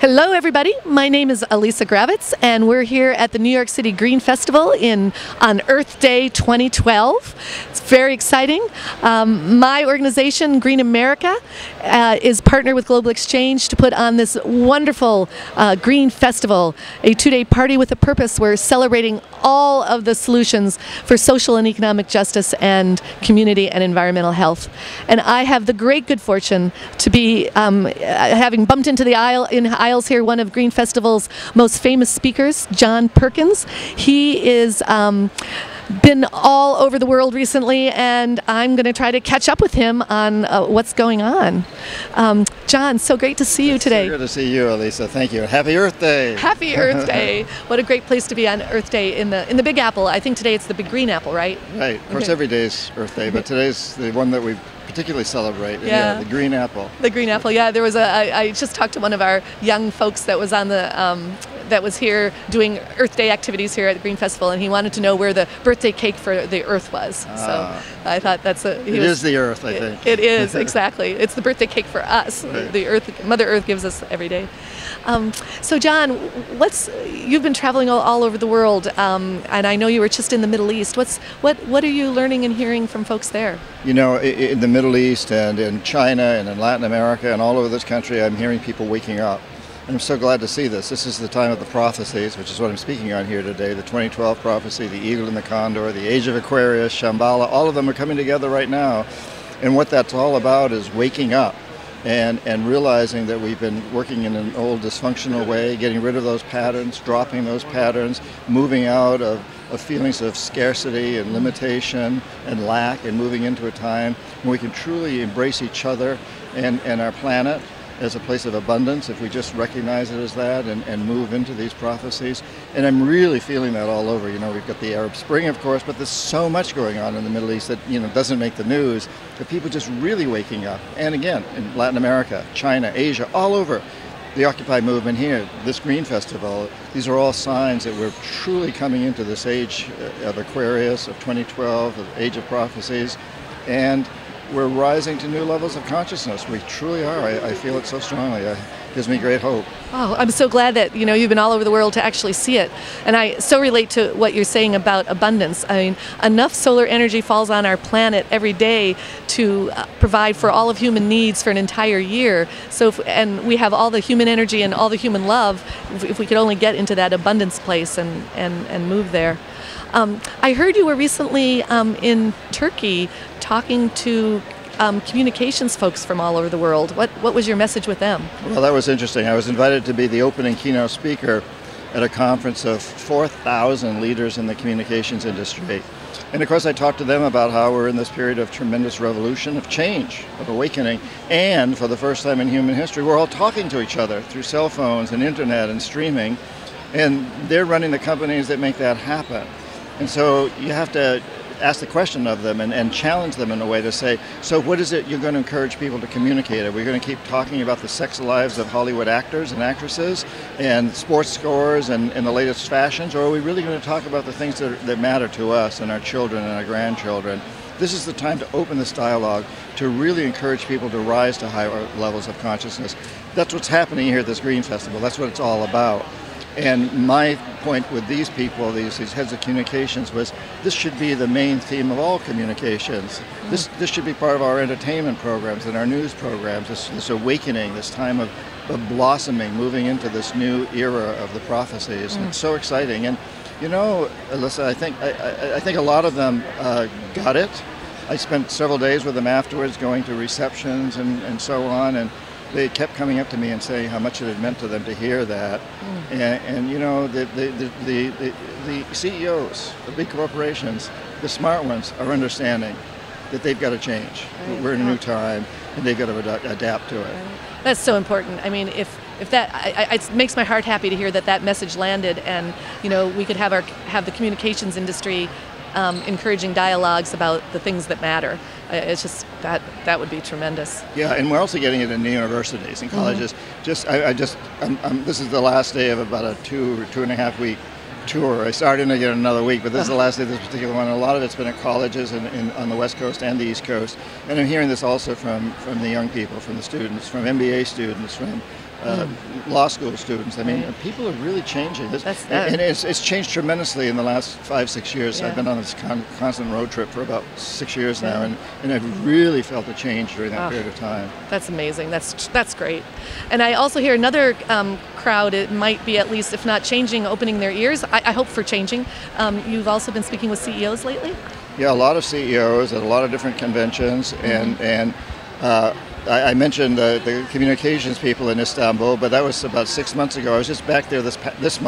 Hello everybody, my name is Alisa Gravitz and we're here at the New York City Green Festival on Earth Day 2012. It's very exciting. My organization, Green America, is partnered with Global Exchange to put on this wonderful Green Festival, a two-day party with a purpose. We're celebrating all of the solutions for social and economic justice and community and environmental health. And I have the great good fortune to be having bumped into the aisles here, one of Green Festival's most famous speakers, John Perkins. He is been all over the world recently, and I'm going to try to catch up with him on what's going on. John, so great to see you today. So good to see you, Alisa. Thank you. Happy Earth Day. Happy Earth Day. What a great place to be on Earth Day in the Big Apple. I think today it's the Big Green Apple, right? Right. Of course, every day is Earth Day, but today's the one that we particularly celebrate. Yeah. The Green Apple. The Green Apple. Yeah. There was I just talked to one of our young folks that was on the that was here doing Earth Day activities here at the Green Festival, and he wanted to know where the birthday cake for the Earth was. So I thought that's it is the Earth, I think. It is, exactly. It's the birthday cake for us. Right. The Earth, Mother Earth gives us every day. So John, you've been traveling all over the world, and I know you were just in the Middle East. What are you learning and hearing from folks there? You know, in the Middle East and in China and in Latin America and all over this country, I'm hearing people waking up. And I'm so glad to see this. This is the time of the prophecies, which is what I'm speaking on here today. The 2012 prophecy, the eagle and the condor, the age of Aquarius, Shambhala, all of them are coming together right now. And what that's all about is waking up and realizing that we've been working in an old dysfunctional way, getting rid of those patterns, dropping those patterns, moving out of feelings of scarcity and limitation and lack, and moving into a time when we can truly embrace each other and our planet as a place of abundance, if we just recognize it as that and move into these prophecies. And I'm really feeling that all over. You know, we've got the Arab Spring, of course, but there's so much going on in the Middle East that, you know, doesn't make the news, but people just really waking up. And again, in Latin America, China, Asia, all over. The Occupy movement here, this Green Festival, these are all signs that we're truly coming into this age of Aquarius, of 2012, of age of prophecies, and we're rising to new levels of consciousness. We truly are. I feel it so strongly. It gives me great hope. Oh, I'm so glad that you've been all over the world to actually see it. And I so relate to what you're saying about abundance. I mean, enough solar energy falls on our planet every day to provide for all of human needs for an entire year. So, and we have all the human energy and all the human love, if we could only get into that abundance place and move there. I heard you were recently in Turkey talking to communications folks from all over the world. What was your message with them? Well, that was interesting. I was invited to be the opening keynote speaker at a conference of 4,000 leaders in the communications industry. And of course I talked to them about how we're in this period of tremendous revolution, of change, of awakening, and for the first time in human history, we're all talking to each other through cell phones and internet and streaming, and they're running the companies that make that happen. And so you have to ask the question of them and challenge them in a way to say, so what is it you're going to encourage people to communicate? Are we going to keep talking about the sex lives of Hollywood actors and actresses and sports scores and the latest fashions, or are we really going to talk about the things that matter to us and our children and our grandchildren? This is the time to open this dialogue, to really encourage people to rise to higher levels of consciousness. That's what's happening here at this Green Festival. That's what it's all about. And my point with these people, these heads of communications, was this should be the main theme of all communications. This should be part of our entertainment programs and our news programs, this awakening, this time of blossoming, moving into this new era of the prophecies. It's so exciting. And you know, Alyssa, I think a lot of them got it. I spent several days with them afterwards, going to receptions and so on, and they kept coming up to me and saying how much it had meant to them to hear that. And you know, the CEOs, the big corporations, the smart ones are understanding that they've got to change. Right. We're in a new time, and they've got to adapt to it. Right. That's so important. I mean, if that, it makes my heart happy to hear that message landed, and we could have the communications industry encouraging dialogues about the things that matter. It's just that would be tremendous. Yeah, and we're also getting it in the universities and colleges. This is the last day of about a 2.5 week tour. I started again another week, but this is the last day of this particular one. A lot of it's been at colleges on the West Coast and the East Coast, and I'm hearing this also from the young people, from the students, from MBA students, from law school students. I mean, people are really changing. And it's changed tremendously in the last 5-6 years. Yeah. I've been on this constant road trip for about 6 years now, and I've really felt a change during that period of time. That's amazing. That's great. And I also hear another crowd, it might be at least, if not changing, opening their ears. I hope for changing. You've also been speaking with CEOs lately? Yeah, a lot of CEOs at a lot of different conventions, and I mentioned the communications people in Istanbul, but that was about 6 months ago. I was just back there this past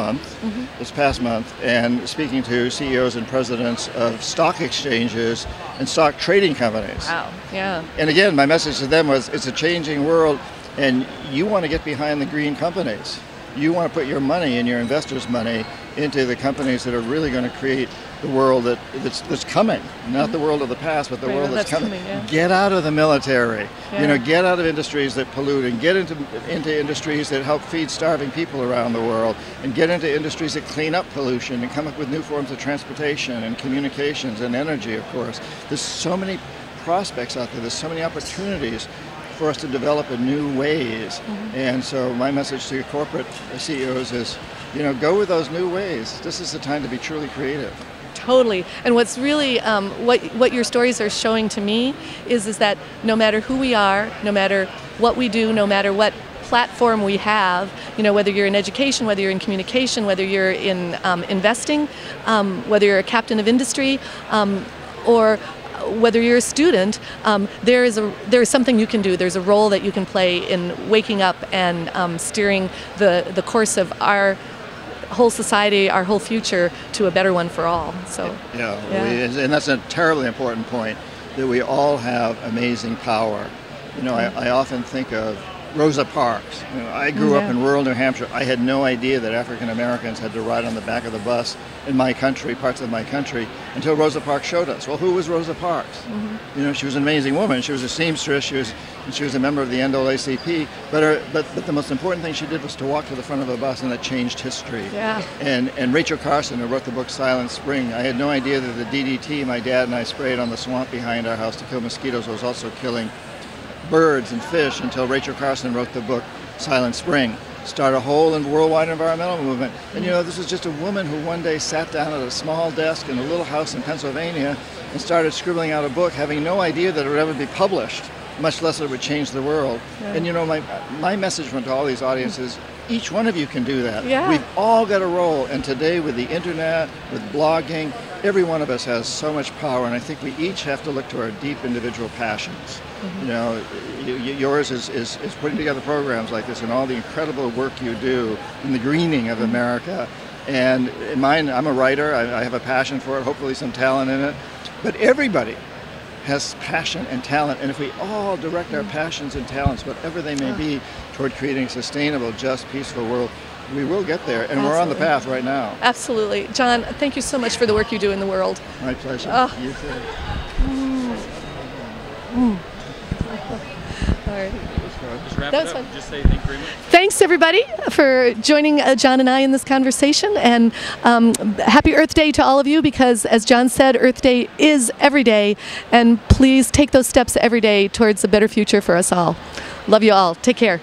month, and speaking to CEOs and presidents of stock exchanges and stock trading companies. Wow, yeah. And again, my message to them was, it's a changing world, and you want to get behind the green companies. You want to put your money and your investors' money into the companies that are really going to create the world that's coming. Not the world of the past, but the world that's coming. Get out of the military. Get out of industries that pollute, and get into industries that help feed starving people around the world, and get into industries that clean up pollution and come up with new forms of transportation and communications and energy, of course. There's so many prospects out there. There's so many opportunities for us to develop in new ways. And so my message to corporate CEOs is, go with those new ways. This is the time to be truly creative. Totally. And what's really, what your stories are showing to me is that no matter who we are, no matter what we do, no matter what platform we have, whether you're in education, whether you're in communication, whether you're in investing, whether you're a captain of industry, or whether you're a student, there is something you can do. There's a role that you can play in waking up and steering the course of our whole society, our whole future, to a better one for all. So and that's a terribly important point, that we all have amazing power. I often think of Rosa Parks. I grew up in rural New Hampshire. I had no idea that African Americans had to ride on the back of the bus in my country, parts of my country, until Rosa Parks showed us. Well, who was Rosa Parks? She was an amazing woman. She was a seamstress. She was a member of the NAACP. But the most important thing she did was to walk to the front of a bus, and that changed history. Yeah. And Rachel Carson, who wrote the book Silent Spring, I had no idea that the DDT my dad and I sprayed on the swamp behind our house to kill mosquitoes was also killing birds and fish, until Rachel Carson wrote the book Silent Spring, started a whole and worldwide environmental movement. And this was just a woman who one day sat down at a small desk in a little house in Pennsylvania and started scribbling out a book, having no idea that it would ever be published, much less that it would change the world. And my message to all these audiences, each one of you can do that. We've all got a role, and today with the internet, with blogging, every one of us has so much power, and I think we each have to look to our deep individual passions. Yours is putting together programs like this, and all the incredible work you do in the greening of America. And in mine, I'm a writer. I have a passion for it, hopefully some talent in it. But everybody has passion and talent, and if we all direct our passions and talents, whatever they may be, toward creating a sustainable, just, peaceful world, we will get there, and we're on the path right now. Absolutely. John, thank you so much for the work you do in the world. My pleasure. You too. All right. Just wrap it up. Just say thank you very much. Thanks, everybody, for joining John and I in this conversation, and happy Earth Day to all of you, because, as John said, Earth Day is every day, and please take those steps every day towards a better future for us all. Love you all. Take care.